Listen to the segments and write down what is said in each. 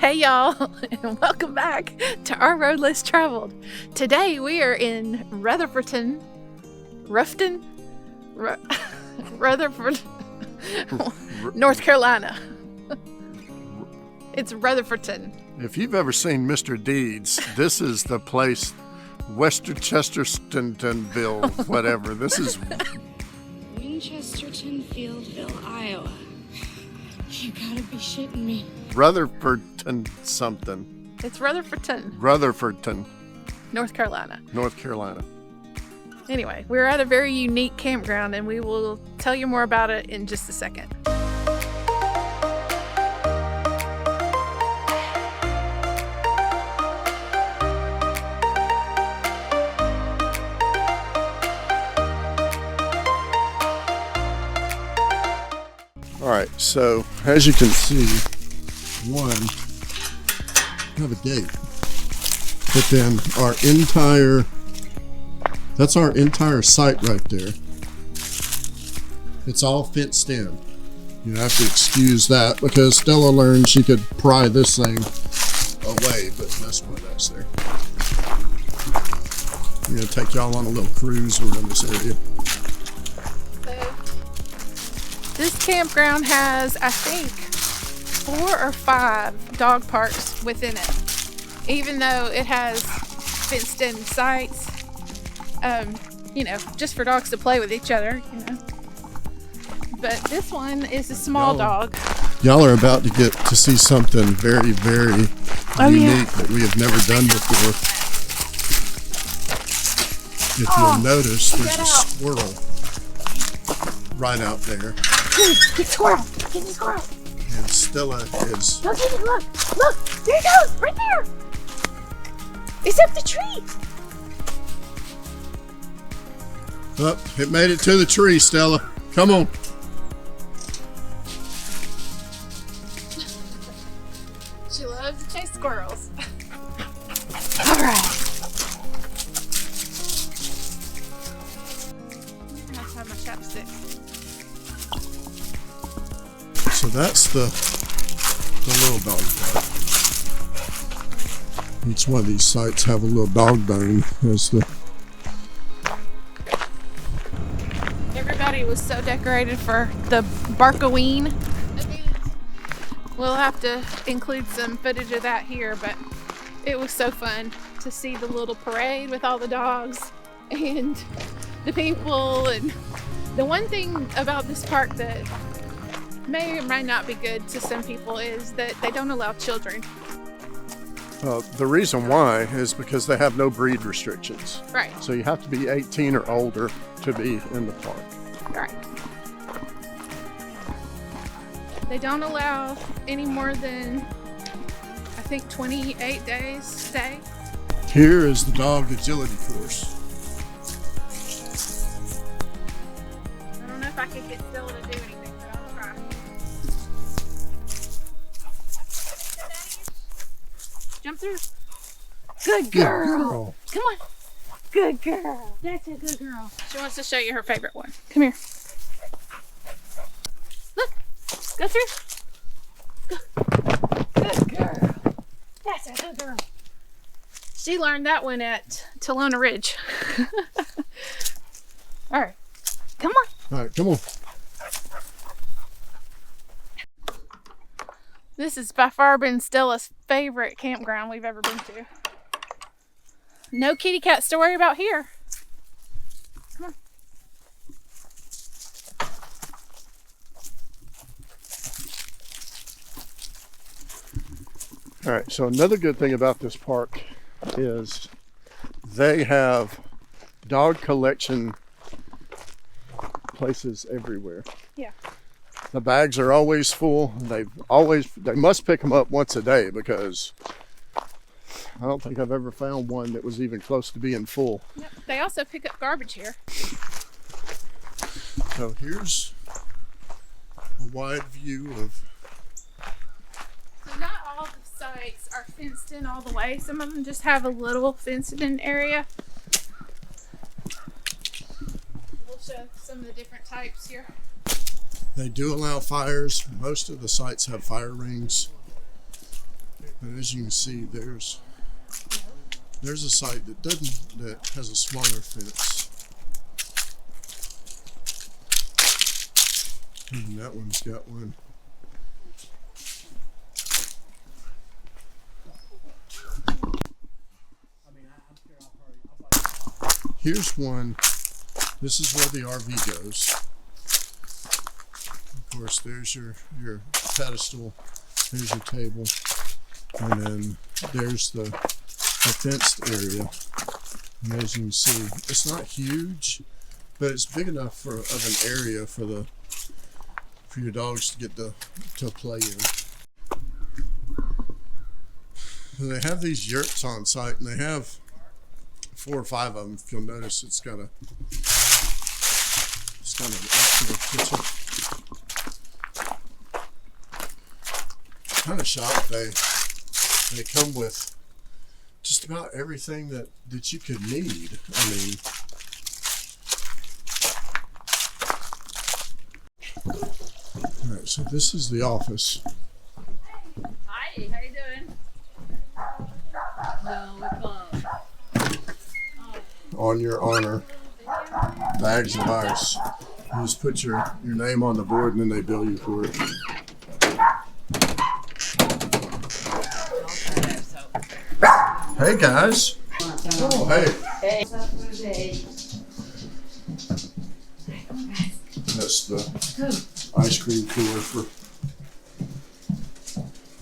Hey y'all, and welcome back to our road less traveled. Today we are in Rutherford, North Carolina. It's Rutherford. If you've ever seen Mr. Deeds, this is the place, Chestertonville, whatever. This is Winchesterton, Fieldville, Iowa. You gotta be shitting me. Rutherfordton something. It's Rutherfordton. Rutherfordton. North Carolina. North Carolina. Anyway, we're at a very unique campground and we will tell you more about it in just a second. All right, so as you can see, one, we have a gate, but then that's our entire site right there. It's all fenced in. You have to excuse that because Stella learned she could pry this thing away, but that's why that's there. I'm gonna take y'all on a little cruise around this area. This campground has, I think, 4 or 5 dog parks within it. Even though it has fenced-in sites, just for dogs to play with each other, But this one is a small dog. Y'all are about to get to see something very, very unique that we have never done before. If you'll notice, there's a squirrel right out there. Get squirrel! Get the squirrel! And Stella is... Look, look! There it goes! Right there! It's up the tree! Oh, it made it to the tree, Stella. Come on. She loves to chase squirrels. All right. I have to have my chapstick. So that's the little dog park. Each one of these sites have a little dog bone as the... Everybody was so decorated for the Barkoween event. We'll have to include some footage of that here, but it was so fun to see the little parade with all the dogs and the people. And the one thing about this park that may or may not be good to some people is that they don't allow children. The reason why is because they have no breed restrictions. Right. So you have to be 18 or older to be in the park. Right. They don't allow any more than, I think, 28 days stay. Here is the dog agility course. I don't know if I could get Stella to do anything, but I'll try. Jump through. Good girl. Come on. Good girl. That's a good girl. She wants to show you her favorite one. Come here. Look. Go through. Go. Good girl. That's a good girl. She learned that one at Talona Ridge. All right. Come on. All right, come on. This has by far been Stella's favorite campground we've ever been to. No kitty cats to worry about here. Come on. All right, so another good thing about this park is they have dog collection places everywhere. Yeah. The bags are always full. They must pick them up once a day because I don't think I've ever found one that was even close to being full. Yep. They also pick up garbage here. So here's a wide view of... So not all the sites are fenced in all the way. Some of them just have a little fenced in area. We'll show some of the different types here. They do allow fires. Most of the sites have fire rings. And as you can see, there's a site that has a smaller fence. And that one's got one. Here's one. This is where the RV goes. Of course, there's your pedestal. There's your table. And then there's the fenced area. And as you can see, it's not huge, but it's big enough of an area for your dogs to get to play in. And they have these yurts on site, and they have 4 or 5 of them. If you'll notice, it's got an outdoor kitchen. Kind of shocked they come with just about everything that you could need. I mean, all right, so this is the office. Hi, how you doing? No, we can't. On your honor, bags of ice. You just put your name on the board and then they bill you for it. Hey guys. Oh, hey. That's the ice cream cooler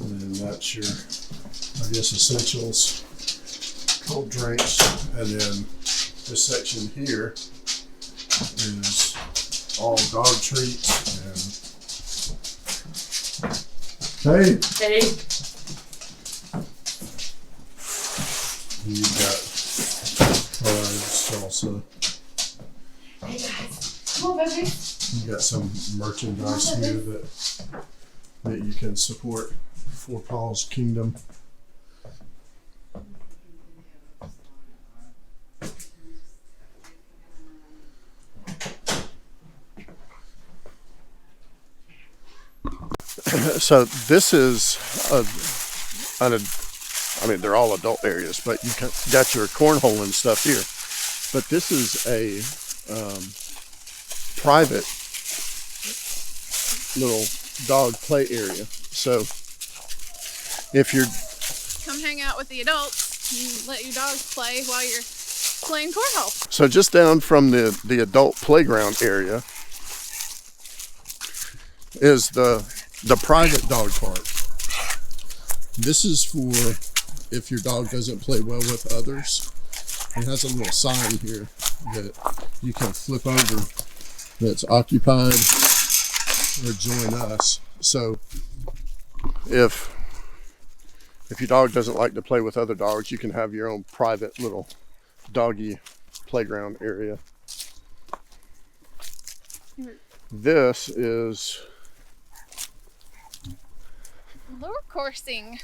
and then that's your, I guess, essentials, cold drinks, and then this section here is all dog treats and hey. You've got salsa. Hey guys, come on, baby. You got some merchandise here that you can support for Paws Kingdom. So this is I mean, they're all adult areas, but you got your cornhole and stuff here. But this is a private little dog play area. So if you're Come hang out with the adults and let your dogs play while you're playing cornhole. So just down from the adult playground area is the private dog park. This is for if your dog doesn't play well with others. It has a little sign here that you can flip over that's occupied or join us. So if your dog doesn't like to play with other dogs, you can have your own private little doggy playground area. This is Lure coursing.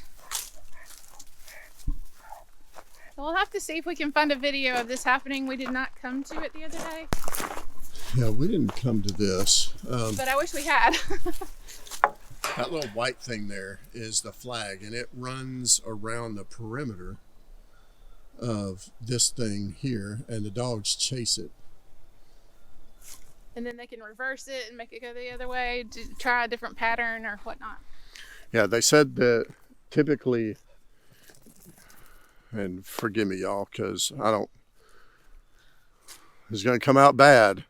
We'll have to see if we can find a video of this happening. We did not come to it the other day. Yeah, we didn't come to this. But I wish we had. That little white thing there is the flag, and it runs around the perimeter of this thing here, and the dogs chase it. And then they can reverse it and make it go the other way to try a different pattern or whatnot. Yeah, they said that typically, and forgive me y'all, because it's going to come out bad,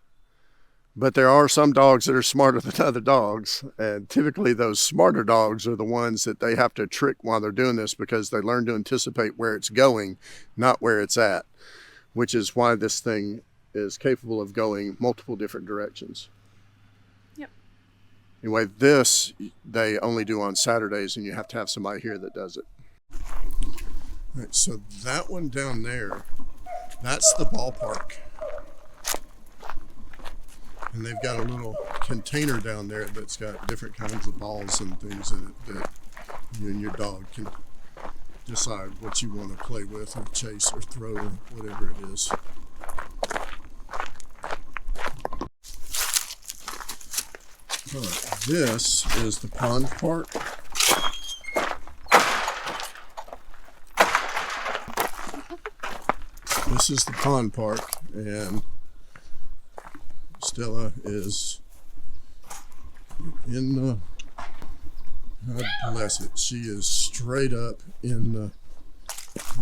but there are some dogs that are smarter than other dogs, and typically those smarter dogs are the ones that they have to trick while they're doing this, because they learn to anticipate where it's going, not where it's at, which is why this thing is capable of going multiple different directions. Yep. Anyway, this they only do on Saturdays, and you have to have somebody here that does it. All right, so that one down there, that's the ballpark. And they've got a little container down there that's got different kinds of balls and things in it that you and your dog can decide what you want to play with or chase or throw or whatever it is. All right, this is the pond park. This is the pond park, and Stella is in the, God bless it, she is straight up in the,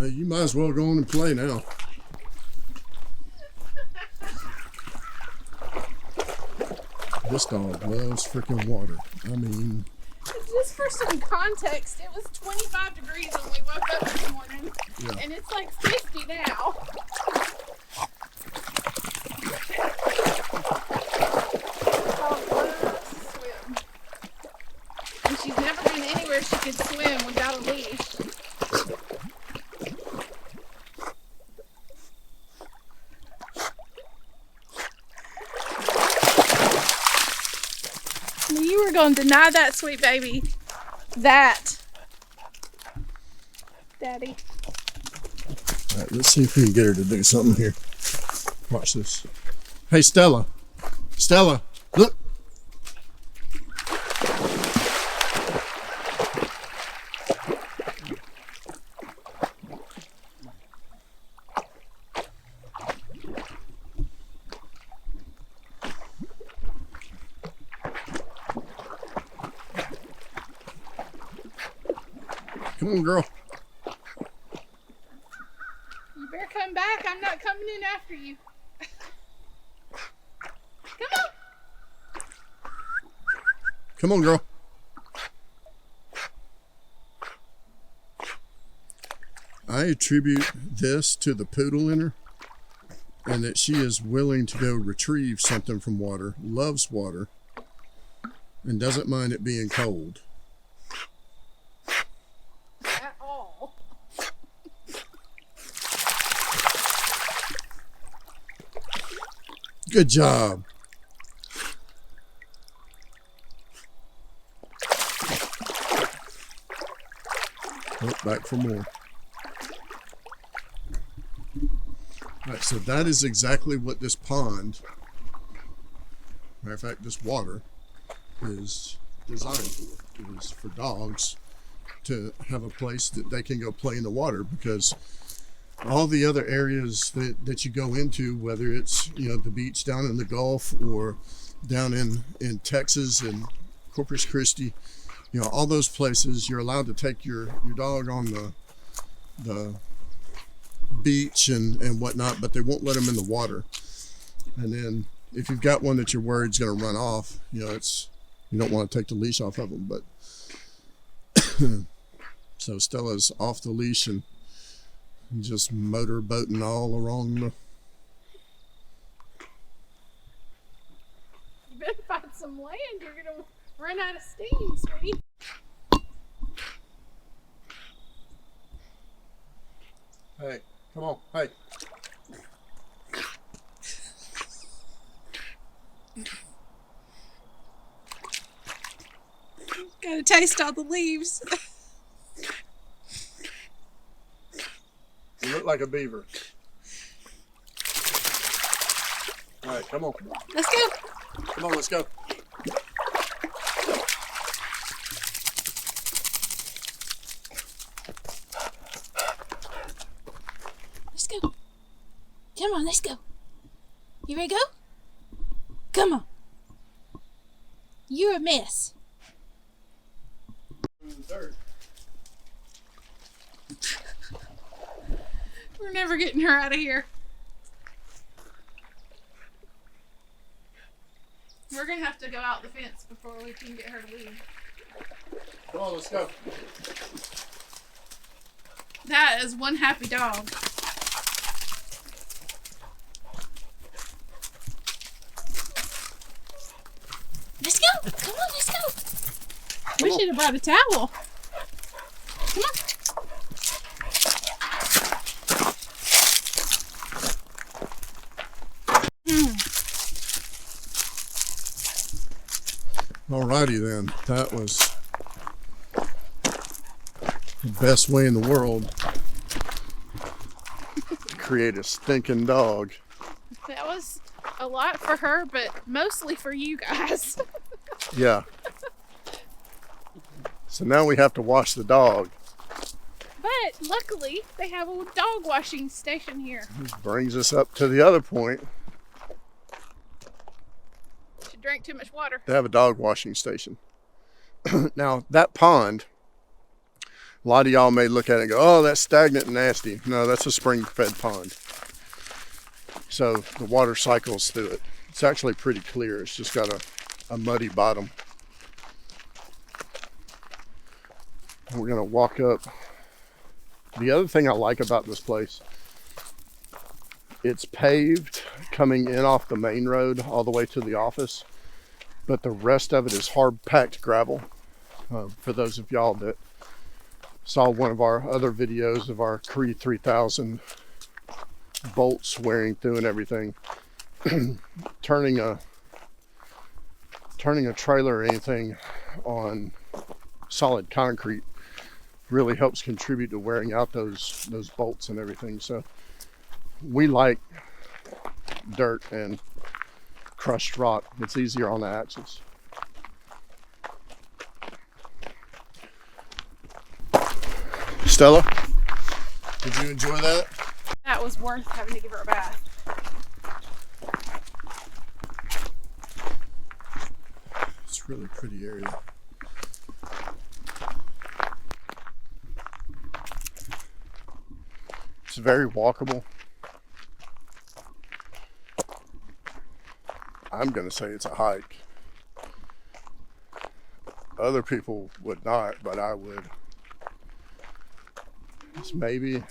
you might as well go on and play now. This dog loves freaking water. I mean, just for some context, it was 25 degrees when we woke up this morning, yeah. and it's like 50 now. Dog loves to swim. And she's never been anywhere she could swim without a leash. You were going to deny that, sweet baby. That. Daddy. All right, let's see if we can get her to do something here. Watch this. Hey, Stella. Stella, look. Come on, girl. You better come back. I'm not coming in after you. Come on. Come on, girl. I attribute this to the poodle in her, and that she is willing to go retrieve something from water, loves water, and doesn't mind it being cold. At all. Good job. Oh, back for more. All right, so that is exactly what this pond, matter of fact, this water is designed for. It is for dogs to have a place that they can go play in the water, because all the other areas that you go into, whether it's, you know, the beach down in the Gulf or down in Texas and Corpus Christi, you know, all those places, you're allowed to take your dog on the beach and whatnot, but they won't let them in the water. And then if you've got one that you're worried is going to run off, you know, you don't want to take the leash off of them. But so Stella's off the leash and just motor boating all along the. You better find some land. You're going to run out of steam, sweetie. Hey, come on. Hey. Gotta taste all the leaves. You look like a beaver. All right, come on. Let's go. Come on, let's go. Let's go. Come on, let's go. You ready to go? Come on. You're a mess. We're never getting her out of here. We're gonna have to go out the fence before we can get her to leave. Come on, let's go. That is one happy dog. Let's go. Come on, let's go. We should have brought a towel. Come on. Alrighty then, that was the best way in the world to create a stinking dog. That was a lot for her, but mostly for you guys. Yeah. So now we have to wash the dog. But But luckily, they have a dog washing station here. This brings us up to the other point. She drank too much water. They have a dog washing station. Now, that pond, a lot of y'all may look at it and go, oh, that's stagnant and nasty. No, that's a spring-fed pond. So the water cycles through it. It's actually pretty clear. It's just got a muddy bottom. And we're gonna walk up. The other thing I like about this place, it's paved coming in off the main road all the way to the office, but the rest of it is hard packed gravel. For those of y'all that saw one of our other videos of our Creed 3000 bolts wearing through and everything, turning a trailer or anything on solid concrete really helps contribute to wearing out those bolts and everything. So we like dirt and crushed rock. It's easier on the axles. Stella, did you enjoy that? That was worth having to give her a bath. It's a really pretty area. It's very walkable. I'm gonna say it's a hike. Other people would not, but I would. It's maybe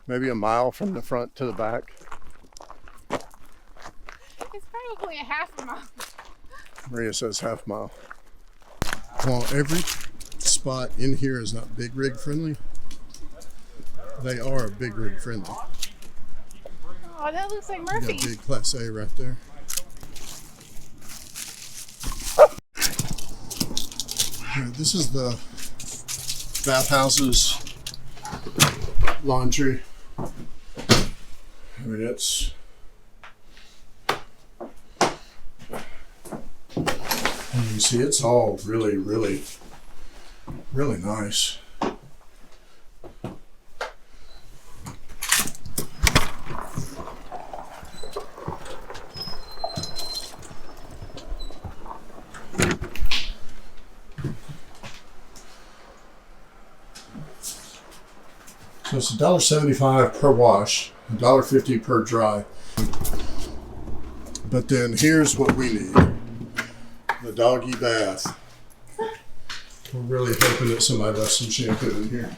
a mile from the front to the back. It's probably a half a mile. Maria says half mile. While every spot in here is not big rig friendly, they are big rig friendly. Oh, that looks like You Murphy. got big Class A right there. Here, this is the bathhouses, laundry. I mean, it's and you can see it's all really, really, really nice. So it's $1.75 per wash, $1.50 per dry. But then here's what we need. The doggy bath. We're really hoping that somebody left some shampoo in here.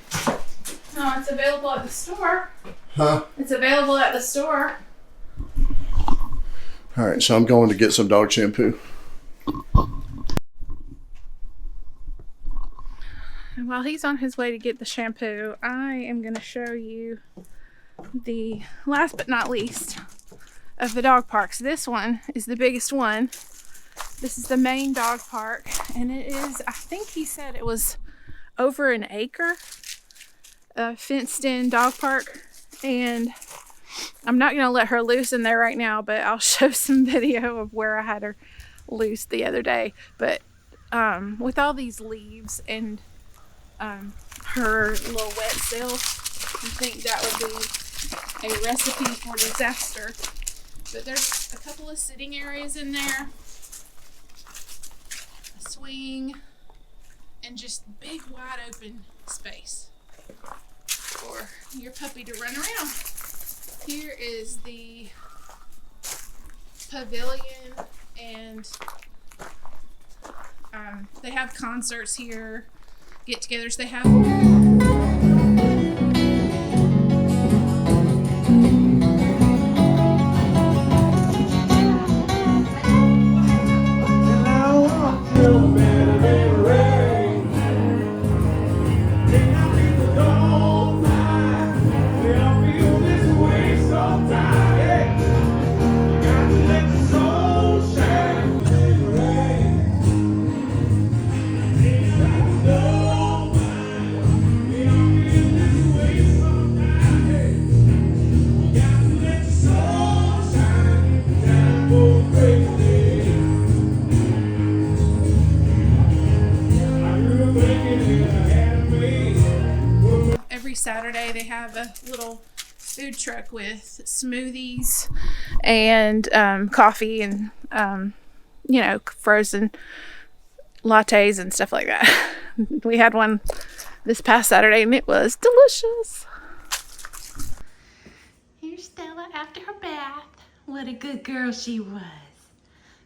No, it's available at the store. Huh? It's available at the store. All right, so I'm going to get some dog shampoo. And while he's on his way to get the shampoo, I am going to show you the last but not least of the dog parks. This one is the biggest one. This is the main dog park, and it is, I think he said it was over an acre, a fenced in dog park. And I'm not going to let her loose in there right now, but I'll show some video of where I had her loose the other day. But with all these leaves and her little wet silk, you think that would be a recipe for disaster. But there's a couple of sitting areas in there, a swing, and just big wide open space for your puppy to run around. Here is the pavilion, and they have concerts here, get-togethers. They have Saturday they have a little food truck with smoothies and coffee and frozen lattes and stuff like that. We had one this past Saturday and it was delicious. Here's Stella after her bath. What a good girl she was.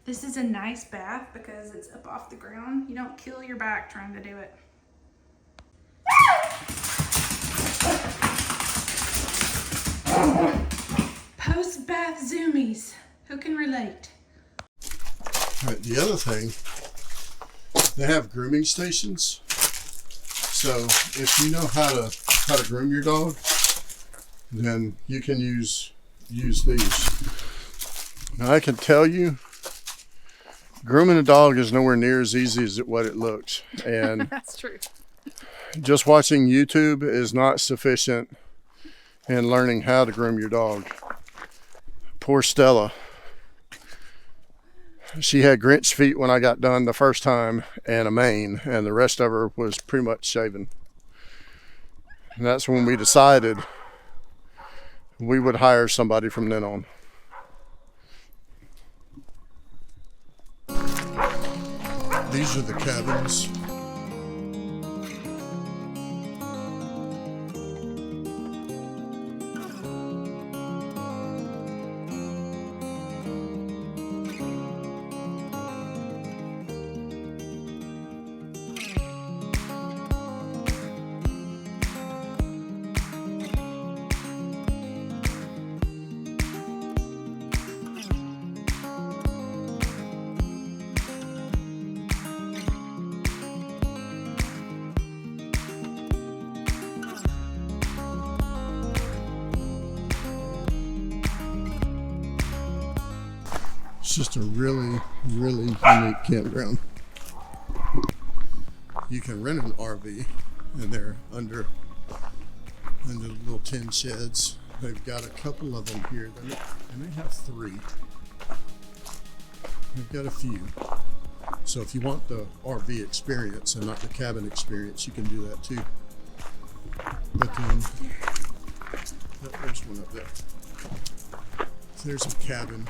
This is a nice bath because it's up off the ground. You don't kill your back trying to do it. Post-bath zoomies. Who can relate? All right, the other thing, they have grooming stations. So if you know how to groom your dog, then you can use these. Now I can tell you, grooming a dog is nowhere near as easy as what it looks. And that's true. Just watching YouTube is not sufficient in learning how to groom your dog. Poor Stella. She had Grinch feet when I got done the first time and a mane, and the rest of her was pretty much shaven. And that's when we decided we would hire somebody from then on. These are the cabins. It's just a really, really unique campground. You can rent an RV, and they're under little tin sheds. They've got a couple of them here. They may have 3. They've got a few. So if you want the RV experience and not the cabin experience, you can do that too. But then, there's one up there. There's a cabin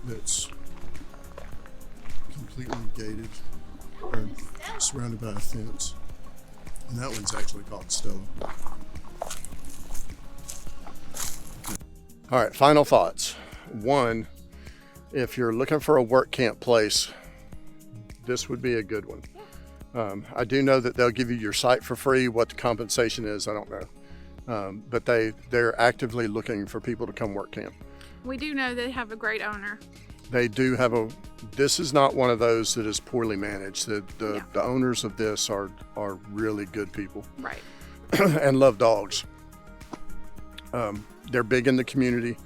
that's completely gated or surrounded by a fence, and that one's actually called Stella. All right, final thoughts. One, if you're looking for a work camp place, this would be a good one. I do know that they'll give you your site for free. What the compensation is, I don't know, but they're actively looking for people to come work camp. We do know they have a great owner. They do have this is not one of those that is poorly managed. The owners of this are really good people. Right. And love dogs. They're big in the community.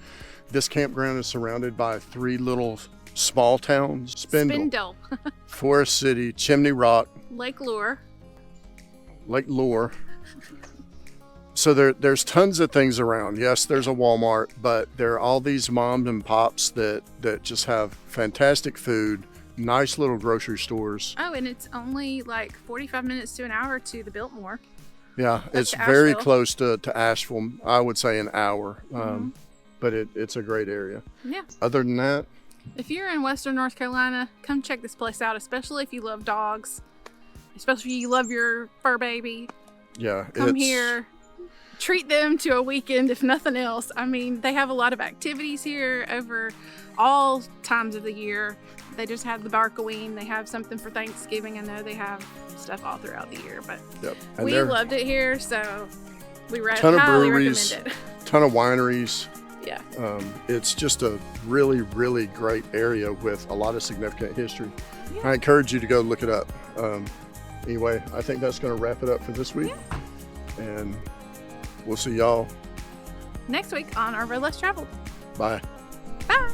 This campground is surrounded by 3 little small towns. Spindle. Forest City, Chimney Rock. Lake Lure. So there's tons of things around. Yes, there's a Walmart, but there are all these mom and pops that just have fantastic food, nice little grocery stores. Oh, and it's only like 45 minutes to an hour to the Biltmore. Yeah, it's very close to Asheville. I would say an hour, but it's a great area. Yeah. Other than that, if you're in Western North Carolina, come check this place out, especially if you love dogs, especially if you love your fur baby. Yeah. Come here. Treat them to a weekend, if nothing else. I mean, they have a lot of activities here over all times of the year. They just have the Barkoween. They have something for Thanksgiving. I know they have stuff all throughout the year, but we loved it here, so we highly recommend it. Ton of wineries. Yeah. It's just a really, really great area with a lot of significant history. Yeah. I encourage you to go look it up. Anyway, I think that's going to wrap it up for this week. Yeah. And we'll see y'all next week on Our Road Less Traveled. Bye. Bye.